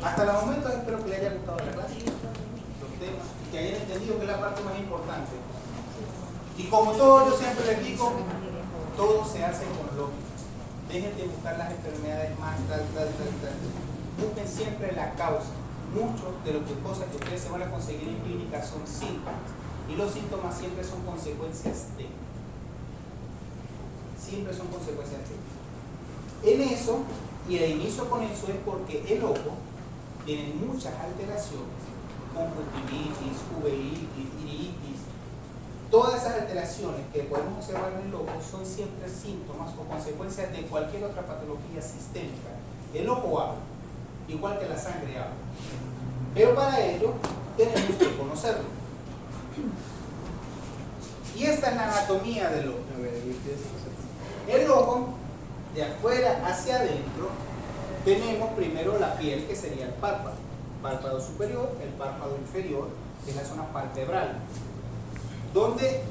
Hasta el momento espero que les haya gustado la clase, los temas, y que hayan entendido que es la parte más importante. Y como todo, yo siempre les digo, todo se hace con lógica. Dejen de buscar las enfermedades más tal. Busquen siempre la causa. Muchos de las cosas que ustedes se van a conseguir en clínica son síntomas. Y los síntomas siempre son consecuencias de. Siempre son consecuencias de. En eso, y el inicio con eso es porque el ojo tiene muchas alteraciones, conjuntivitis, uveitis, iritis. Todas esas alteraciones que podemos observar en el ojo son siempre síntomas o consecuencias de cualquier otra patología sistémica. El ojo habla, igual que la sangre habla. Pero para ello tenemos que conocerlo. Y esta es la anatomía del ojo. El ojo, de afuera hacia adentro, tenemos primero la piel, que sería el párpado. Párpado superior, el párpado inferior, que es la zona palpebral. Donde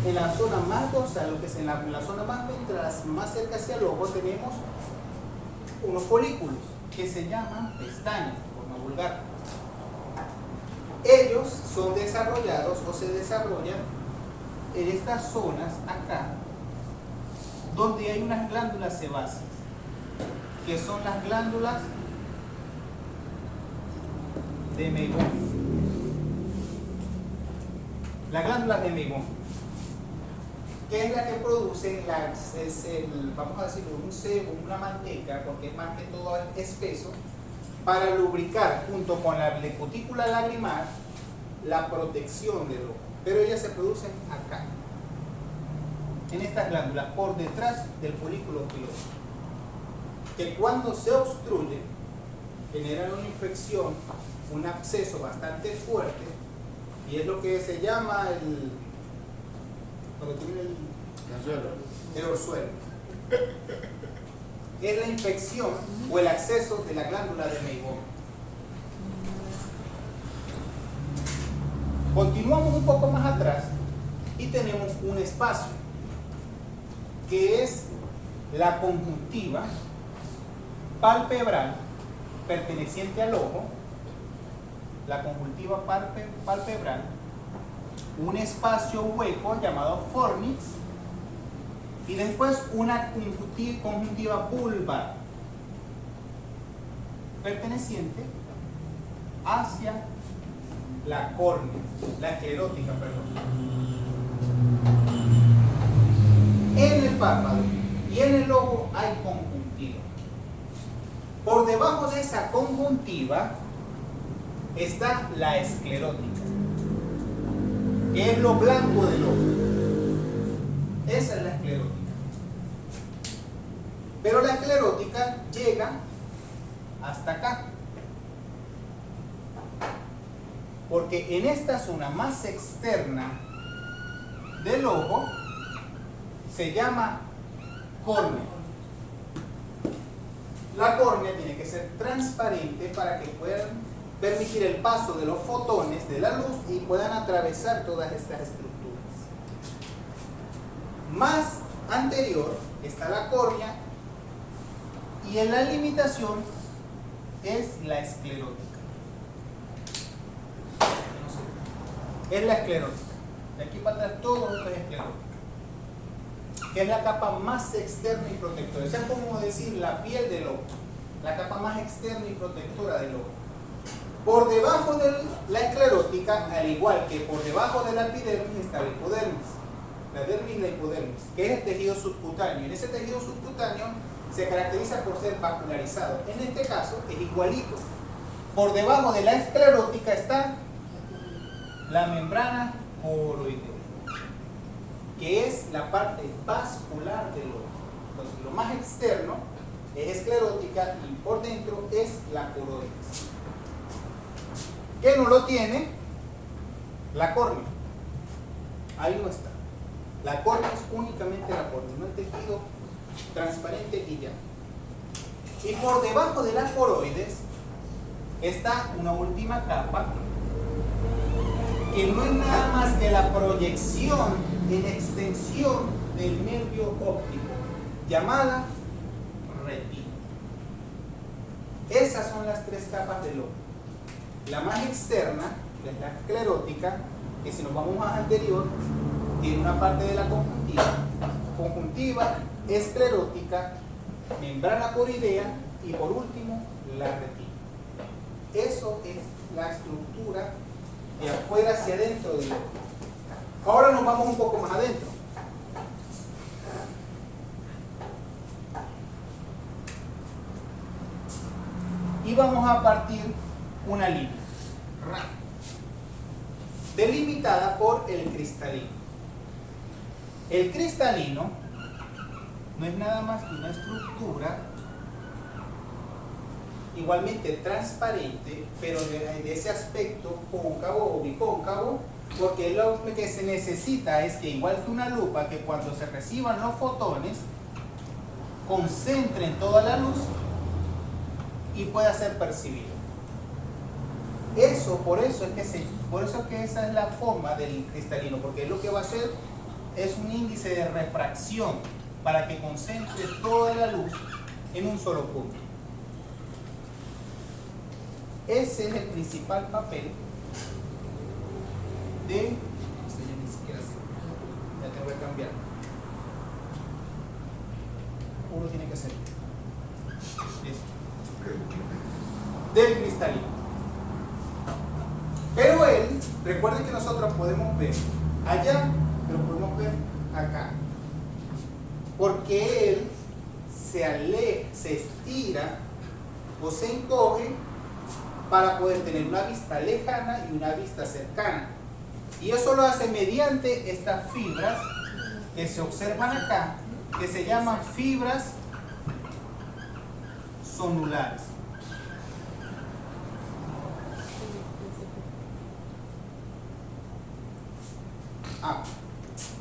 en la zona más dorsal, lo que es en la zona más ventral, más cerca hacia el ojo, tenemos unos folículos que se llaman pestañas, de forma vulgar. Ellos son desarrollados o se desarrollan en estas zonas acá, donde hay unas glándulas sebáceas, que son las glándulas de Meigón. Las glándulas de Meigón, que es la que produce vamos a decir, un sebo, una manteca, porque es más que todo espeso, para lubricar junto con la cutícula lagrimal la protección del ojo. Pero ellas se producen acá, en estas glándulas, por detrás del folículo piloso, que cuando se obstruye generan una infección, un absceso bastante fuerte, y es lo que se llama cuando tiene el orzuelo. Es la infección o el acceso de la glándula de Meigón. Continuamos un poco más atrás y tenemos un espacio que es la conjuntiva palpebral perteneciente al ojo, la conjuntiva palpebral, un espacio hueco llamado fornix, y después una conjuntiva vulvar perteneciente hacia la córnea, la esclerótica, perdón. En el párpado y en el ojo hay conjuntiva. Por debajo de esa conjuntiva está la esclerótica, que es lo blanco del ojo. Esa es la esclerótica. Pero la esclerótica llega hasta acá, porque en esta zona más externa del ojo se llama córnea. La córnea tiene que ser transparente para que puedan permitir el paso de los fotones de la luz y puedan atravesar todas estas estructuras. Más anterior está la córnea, y en la limitación es la esclerótica. Es la esclerótica. De aquí para atrás todo esto es esclerótica, que es la capa más externa y protectora. Es como decir la piel del ojo, la capa más externa y protectora del ojo. Por debajo de la esclerótica, al igual que por debajo de la epidermis, está la hipodermis. La dermis y la hipodermis, que es el tejido subcutáneo. En ese tejido subcutáneo se caracteriza por ser vascularizado. En este caso es igualito. Por debajo de la esclerótica está la membrana coroidea, que es la parte vascular del ojo. Entonces, lo más externo es esclerótica y por dentro es la coroides. ¿Qué no lo tiene? La córnea. Ahí no está. La córnea es únicamente la córnea, no el tejido transparente y ya. Y por debajo de la coroides está una última capa, que no es nada más que la proyección en extensión del nervio óptico, llamada retina. Esas son las tres capas del ojo. La más externa, que es la esclerótica, que si nos vamos más anterior, tiene una parte de la conjuntiva, esclerótica, membrana coroidea y por último la retina. Eso es la estructura de afuera hacia adentro del ojo. Ahora nos vamos un poco más adentro. Y vamos a partir una línea delimitada por el cristalino. El cristalino no es nada más que una estructura igualmente transparente, pero de ese aspecto cóncavo o bicóncavo, porque lo que se necesita es que, igual que una lupa, que cuando se reciban los fotones concentren toda la luz y pueda ser percibido. Por eso es que esa es la forma del cristalino, porque lo que va a hacer es un índice de refracción para que concentre toda la luz en un solo punto. Ese es el principal papel de... Esto ya ni siquiera sé. Ya te voy a cambiar. Uno tiene que ser del cristalino. Pero él, recuerden que nosotros podemos ver allá, pero podemos ver acá. Porque él se estira o se encoge para poder tener una vista lejana y una vista cercana. Y eso lo hace mediante estas fibras que se observan acá, que se llaman fibras zonulares.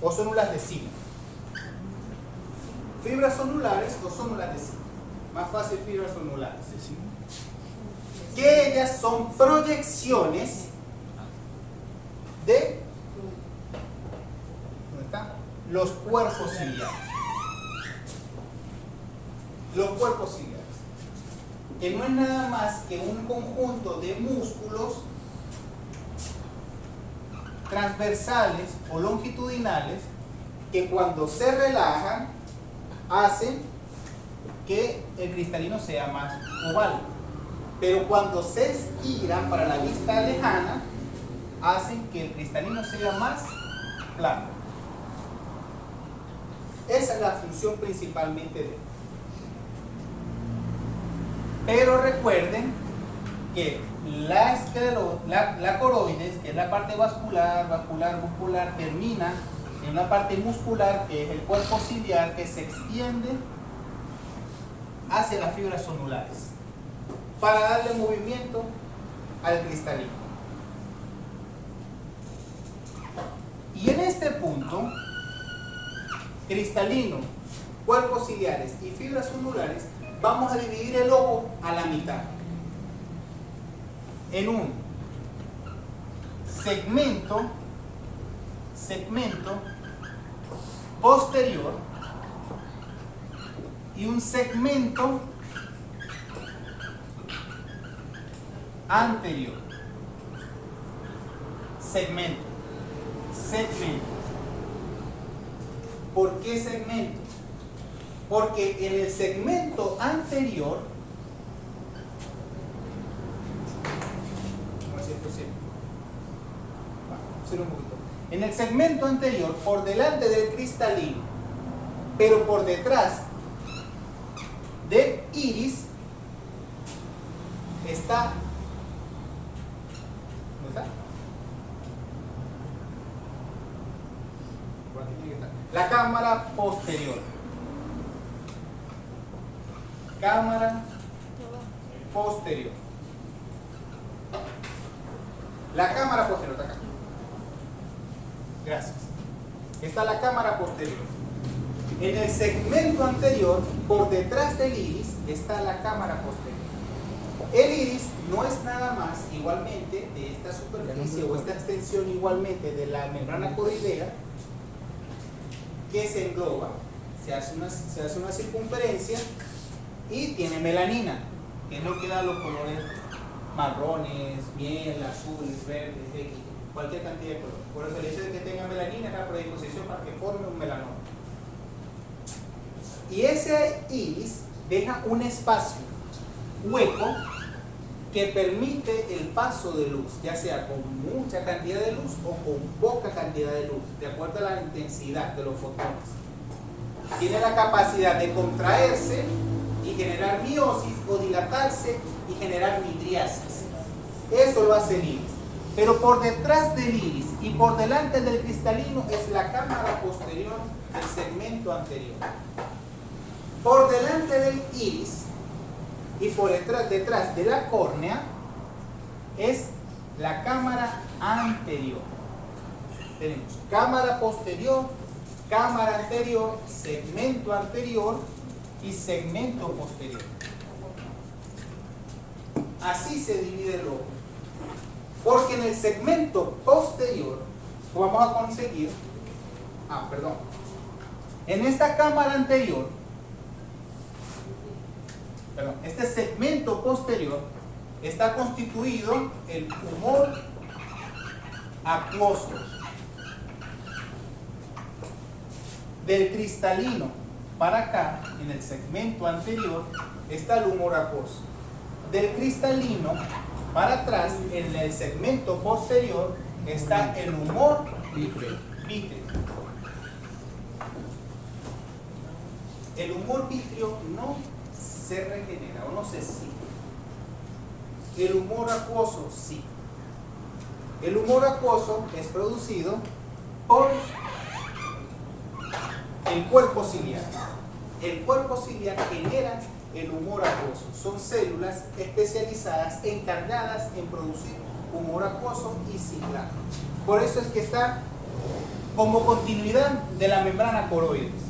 O zónulas de Simmel. Fibras zonulares o zónulas de Simmel. Más fácil, fibras zonulares. Que ellas son proyecciones de ¿dónde está? Los cuerpos ciliares. Los cuerpos ciliares. Que no es nada más que un conjunto de músculos transversales o longitudinales que cuando se relajan hacen que el cristalino sea más oval, pero cuando se estiran para la vista lejana hacen que el cristalino sea más plano. Esa es la función principalmente de él. Pero recuerden que la coroides, que es la parte muscular, termina en una parte muscular que es el cuerpo ciliar, que se extiende hacia las fibras zonulares para darle movimiento al cristalino. Y en este punto, cristalino, cuerpos ciliares y fibras zonulares, vamos a dividir el ojo a la mitad en un segmento posterior y un segmento anterior. Segmento. ¿Por qué segmento? Porque en el segmento anterior, en el segmento anterior, por delante del cristalino, pero por detrás del iris, está, ¿dónde está? Por aquí tiene que estar. La cámara posterior. Cámara posterior. La cámara posterior está acá. Gracias. Está la cámara posterior. En el segmento anterior, por detrás del iris, está la cámara posterior. El iris no es nada más, igualmente, de esta superficie o esta extensión igualmente de la membrana coroidea, que se engloba, se hace una circunferencia y tiene melanina. que es lo que da los colores marrones, miel, azules, verdes, X, cualquier cantidad de color. Por eso el hecho de que tenga melanina es la predisposición para que forme un melanoma. Y ese iris deja un espacio hueco que permite el paso de luz, ya sea con mucha cantidad de luz o con poca cantidad de luz, de acuerdo a la intensidad de los fotones. Tiene la capacidad de contraerse y generar miosis o dilatarse y generar midriasis. Eso lo hace el iris. Pero por detrás del iris y por delante del cristalino es la cámara posterior del segmento anterior. Por delante del iris y por detrás de la córnea es la cámara anterior. Tenemos cámara posterior, cámara anterior, segmento anterior y segmento posterior. Así se divide el ojo. Porque en el segmento posterior vamos a conseguir, en esta cámara anterior, este segmento posterior está constituido el humor acuoso. Del cristalino para acá, en el segmento anterior, está el humor acuoso. Del cristalino para atrás, en el segmento posterior, está el humor vítreo. El humor vítreo no se regenera o no se cicla. El humor acuoso sí. El humor acuoso es producido por el cuerpo ciliar. El cuerpo ciliar genera el humor acuoso. Son células especializadas encargadas en producir humor acuoso y ciliar. Por eso es que está como continuidad de la membrana coroides.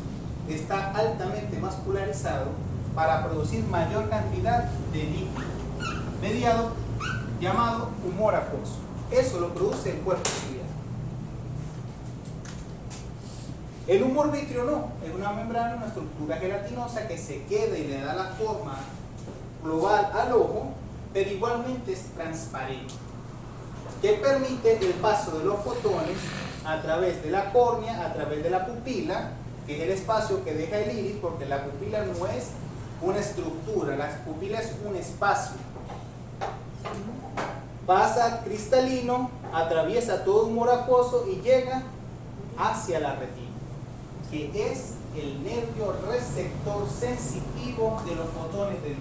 Está altamente vascularizado para producir mayor cantidad de líquido llamado humor acuoso. Eso lo produce el cuerpo ciliar. El humor vítreo no, es una membrana, una estructura gelatinosa que se queda y le da la forma global al ojo, pero igualmente es transparente, que permite el paso de los fotones a través de la córnea, a través de la pupila, que es el espacio que deja el iris, porque la pupila no es una estructura, la pupila es un espacio. Pasa cristalino, atraviesa todo humor acuoso y llega hacia la retina, que es el nervio receptor sensitivo de los fotones de luz.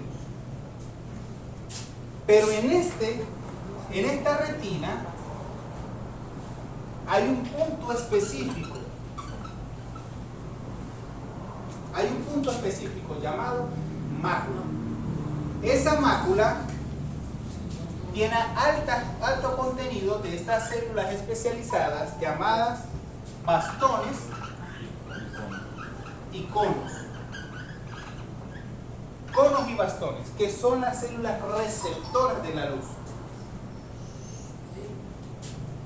Pero en esta retina hay un punto específico. Hay un punto específico llamado mácula. Esa mácula tiene alto contenido de estas células especializadas llamadas bastones y conos. Conos y bastones, que son las células receptoras de la luz.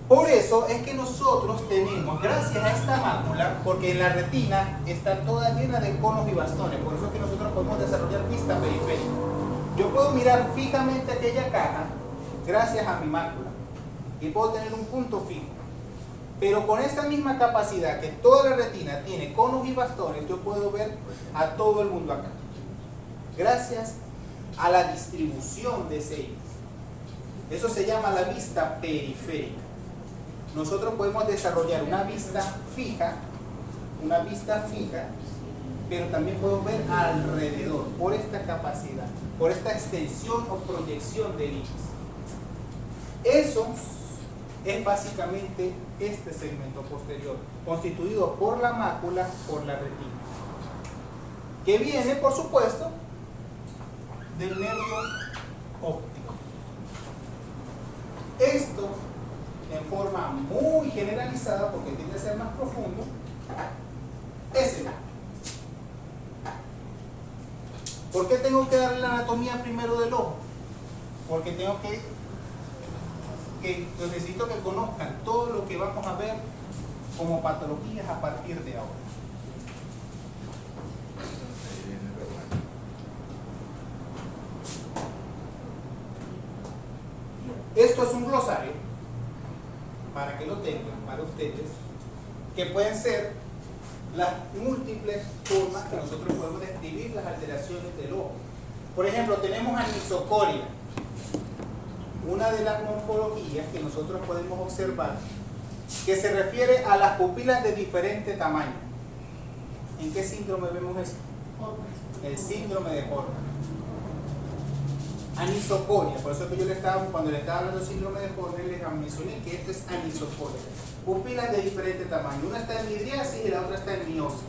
Por eso es que nosotros tenemos, gracias a esta mácula, porque en la retina está toda llena de conos y bastones, por eso es que nosotros podemos desarrollar vista periférica. Yo puedo mirar fijamente aquella caja gracias a mi mácula y puedo tener un punto fijo. Pero con esta misma capacidad que toda la retina tiene conos y bastones, yo puedo ver a todo el mundo acá. Gracias a la distribución de ese iris. Eso se llama la vista periférica. Nosotros podemos desarrollar una vista fija, pero también podemos ver alrededor por esta capacidad, por esta extensión o proyección del iris. Eso es básicamente este segmento posterior, constituido por la mácula, por la retina, que viene, por supuesto, del nervio óptico. Esto, en forma muy generalizada, porque tiende a ser más profundo, es el ojo. ¿Por qué tengo que darle la anatomía primero del ojo? Porque necesito que conozcan todo lo que vamos a ver como patologías a partir de ahora. Esto es un glosario, para que lo tengan, para ustedes, que pueden ser las múltiples formas que nosotros podemos describir las alteraciones del ojo. Por ejemplo, tenemos anisocoria, una de las morfologías que nosotros podemos observar, que se refiere a las pupilas de diferente tamaño. ¿En qué síndrome vemos esto? El síndrome de Horner. Anisocoria, por eso que yo cuando le estaba hablando del síndrome de Horner, les mencioné que esto es anisocoria. Pupilas de diferente tamaño. Una está en midriasis y la otra está en miosis.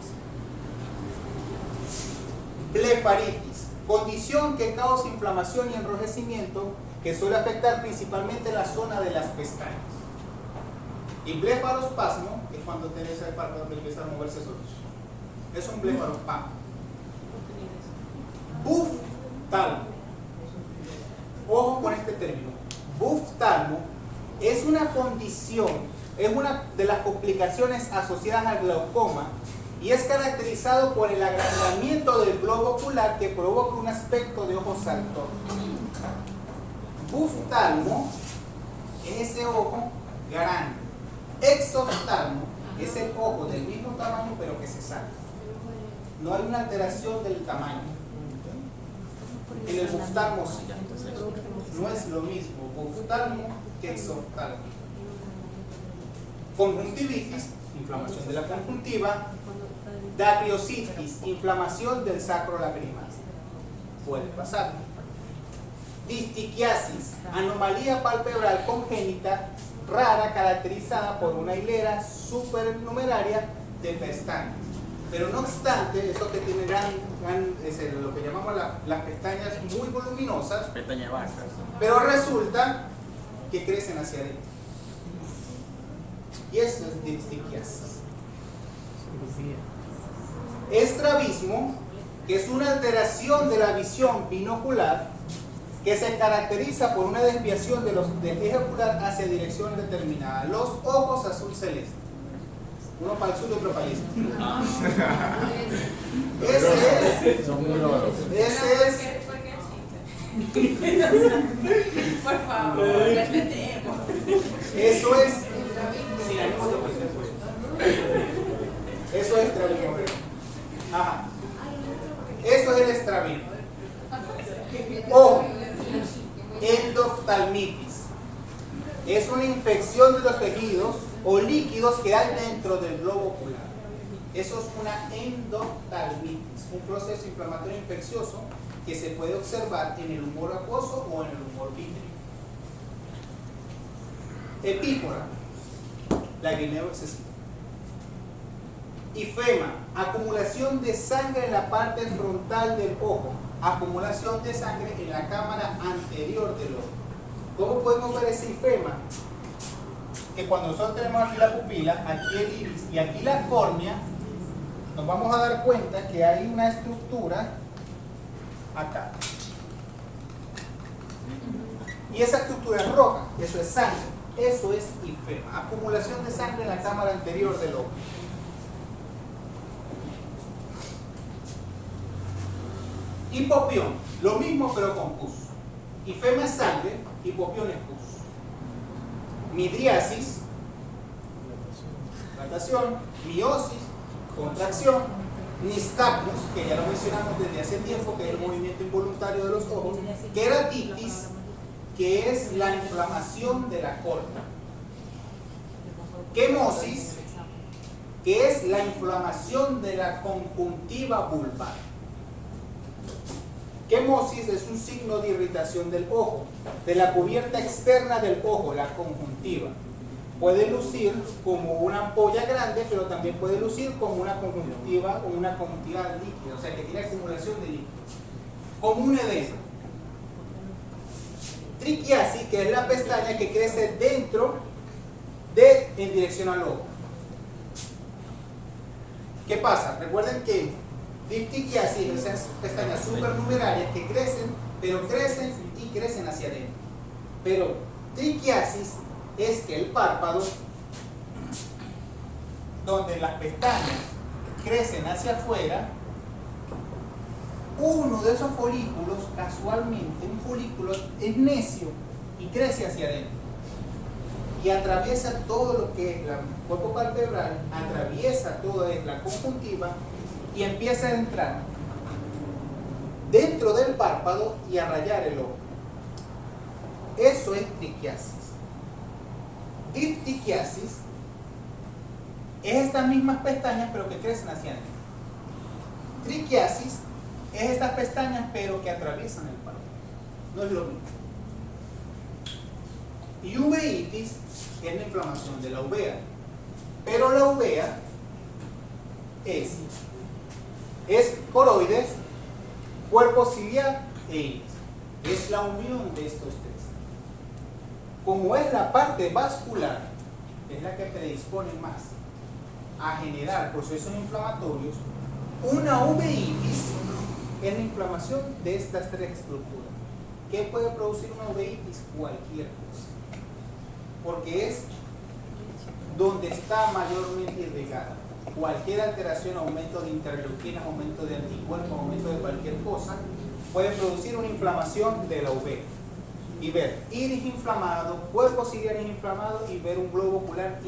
Blefaritis, condición que causa inflamación y enrojecimiento que suele afectar principalmente la zona de las pestañas. Y blefarospasmo es cuando tenés el párpado que empieza a moverse solos. Es un blefarospasmo. Buftalmo. Ojo con este término. Buftalmo es una condición, es una de las complicaciones asociadas al glaucoma y es caracterizado por el agrandamiento del globo ocular que provoca un aspecto de ojo saltón. Buftalmo es ese ojo grande. Exoftalmo es el ojo del mismo tamaño pero que se salta. No hay una alteración del tamaño. En el buftalmo sí. No es lo mismo buftalmo que exoftalmo. Conjuntivitis, inflamación de la conjuntiva. Dariositis, inflamación del sacro lacrimal. Puede pasar. Distiquiasis, anomalía palpebral congénita rara caracterizada por una hilera supernumeraria de pestañas. Pero no obstante, eso que tiene lo que llamamos las pestañas muy voluminosas, pestañas bajas, pero resulta que crecen hacia adentro. Y eso es distiquiasis. Estrabismo, que es una alteración de la visión binocular que se caracteriza por una desviación del eje ocular hacia dirección determinada. Los ojos azul celeste. Uno para el sur y otro para el este. Ese es. Por favor, respetemos. Eso es. Eso es estrabismo. Ajá. Eso es el estrabismo. O endoftalmitis. Es una infección de los tejidos o líquidos que hay dentro del globo ocular. Eso es una endoftalmitis, un proceso inflamatorio infeccioso que se puede observar en el humor acuoso o en el humor vítreo. Epífora, lagrimeo excesivo. Ifema, acumulación de sangre en la parte frontal del ojo, acumulación de sangre en la cámara anterior del ojo. ¿Cómo podemos ver ese ifema? Que cuando nosotros tenemos aquí la pupila, aquí el iris y aquí la córnea, nos vamos a dar cuenta que hay una estructura acá. Y esa estructura es roja, eso es sangre, eso es ifema, acumulación de sangre en la cámara anterior del ojo. Hipopión, lo mismo pero con pus. Ifema es sangre, hipopión es pus. Midriasis, dilatación, miosis, contracción, nistagmus, que ya lo mencionamos desde hace tiempo, que es el movimiento involuntario de los ojos, queratitis, que es la inflamación de la córnea, quemosis, que es la inflamación de la conjuntiva vulvar. Quemosis es un signo de irritación del ojo, de la cubierta externa del ojo, la conjuntiva. Puede lucir como una ampolla grande, pero también puede lucir como una conjuntiva o una conjuntiva líquida, o sea que tiene acumulación de líquido. Como un edema. Triquiasis, que es la pestaña que crece en dirección al ojo. ¿Qué pasa? Recuerden que distiquiasis, esas pestañas supernumerarias que crecen, pero crecen y crecen hacia adentro. Pero triquiasis es que el párpado, donde las pestañas crecen hacia afuera, uno de esos folículos, casualmente, un folículo es necio y crece hacia adentro. y atraviesa todo lo que es el cuerpo palpebral, atraviesa toda la conjuntiva y empieza a entrar dentro del párpado y a rayar el ojo. Eso es triquiasis. Diftiquiasis es estas mismas pestañas pero que crecen hacia adentro. Triquiasis es estas pestañas pero que atraviesan el párpado. No es lo mismo. Y uveitis es la inflamación de la uvea. Pero la uvea es coroides, cuerpo ciliar e iris. Es la unión de estos tres. Como es la parte vascular, es la que predispone más a generar procesos inflamatorios, una uveitis es la inflamación de estas tres estructuras. ¿Qué puede producir una uveitis? Cualquier cosa. Porque es donde está mayormente irrigada. Cualquier alteración, aumento de interleuquinas, aumento de anticuerpos, aumento de cualquier cosa, puede producir una inflamación de la uvea. Y ver iris inflamado, cuerpo ciliar inflamado y ver un globo ocular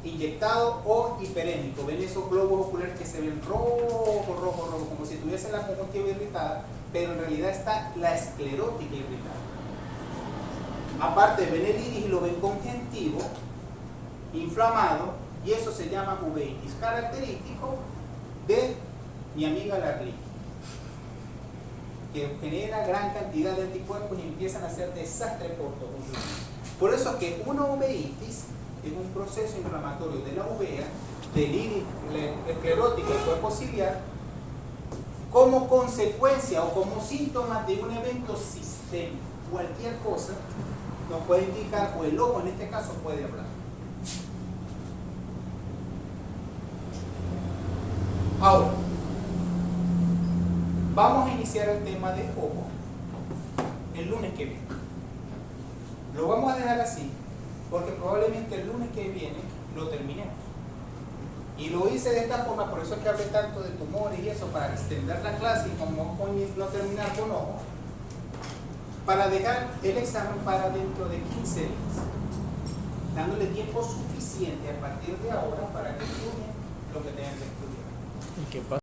inyectado o hiperémico. Ven esos globos oculares que se ven rojo, como si tuviesen la conjuntiva irritada, pero en realidad está la esclerótica irritada. Aparte ven el iris y lo ven conjuntivo, inflamado, y eso se llama uveitis, característico de mi amiga la Arlequín, que genera gran cantidad de anticuerpos y empiezan a hacer desastre por todo el mundo. Por eso que una uveitis es un proceso inflamatorio de la uvea, del iris esclerótico del cuerpo ciliar, como consecuencia o como síntoma de un evento sistémico. Cualquier cosa nos puede indicar, o el ojo en este caso puede hablar. Ahora, vamos a iniciar el tema de ojo el lunes que viene. Lo vamos a dejar así porque probablemente el lunes que viene lo terminemos. Y lo hice de esta forma, por eso es que hablé tanto de tumores y eso, para extender la clase y como no terminar con ojo, para dejar el examen para dentro de 15 días, dándole tiempo suficiente a partir de ahora para que estudien lo que tengan que estudiar. ¿Y qué pasa?